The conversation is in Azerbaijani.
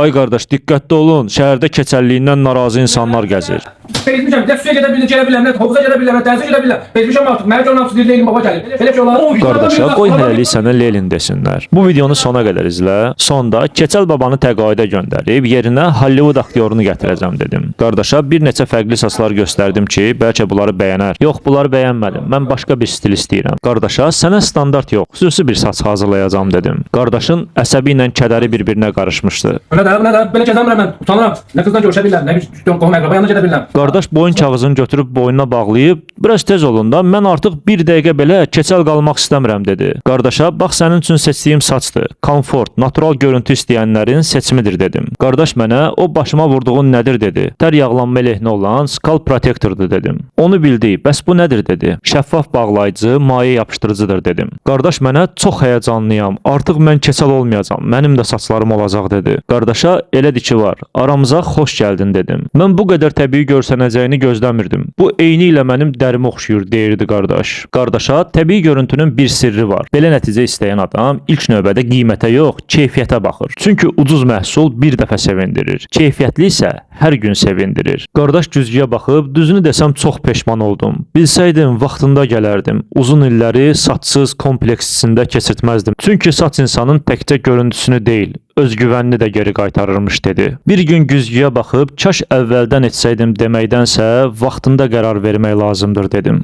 Ay qardaş, diqqətli olun. Şəhərdə keçəlliyindən narazı insanlar gəzir. Bezmişəm, də suya gedə bilirəm, gələ bilirəm, hovuza gedə bilirəm, dənizə gedə bilirəm. Bezmişəm artıq, mənim canım sıxılır, Leylim baba gəlir. Belə şey olar. Qardaşa, qoy hələlik sənə Leylin desinlər. Bu videonu sona qədər izlə. Sonda Keçəl babanı təqaüdə göndərib yerinə Hollywood aktyorunu gətirəcəm dedim. Qardaşa bir neçə fərqli saçlar göstərdim ki, bəlkə bunları bəyənər. Yox, bunları bəyənmədim. Mən başqa bir stil istəyirəm. Qardaşa, sənə standart yox, xüsusi bir saç hazırlayacağam dedim. Qardaşın əsəbi ilə kədəri bir-birinə qarışmışdı. Nə də, belə gəzəmirəm mən, utanıram. Nə qızla görüşə bilirəm, nə bir qohum əqraba yanına gedə bilirəm. Qardaş boyun kağızını götürüb boynuna bağlayıb, biraz tez olun da, mən artıq bir dəqiqə belə keçəl qalmaq istəmirəm dedi. Qardaşa, bax sənin üçün seçdiyim saçdır. Komfort, natural görüntü istəyənlərin seçimidir dedim. Qardaş mənə o başıma vurduğun nədir dedi. Tər yağlanma lehnə olan scalp protectordur dedim. Onu bildi. Bəs bu nədir dedi. Şəffaf bağlayıcı, maye yapışdırıcıdır dedim. Qardaş mənə çox həyəcanlıyam. Artıq mən keçəl olmayacağam. Mənim də saçlarım olacaq dedi. Qardaşa elədir ki var. Aramıza xoş gəldin dedim. Mən bu qədər təbii görsənəcəyini gözləmirdim. Bu eyni ilə mənim dərimi oxşuyur deyirdi qardaş. Qardaşa təbii görüntünün bir sirri var. Belə nəticə istəyən adam ilk növbədə qiymətə yox, keyfiyyətə baxır. Çünki ucuz məhsul bir dəfə sevindirir. Keyfiyyətli isə hər gün sevindirir. Qardaş güzgüyə baxıb, düzünü desəm çox peşman oldum. Bilsəydim vaxtında gələrdim. Uzun illəri saçsız kompleks içində keçirtməzdim. Çünki saç insanın təkcə görüntüsünü deyil, özgüvənini də geri qaytarırmış dedi. Bir gün güzgüyə baxıb, kaş əvvəldən etsəydim deməkdənsə, vaxtında qərar vermək lazımdır dedim.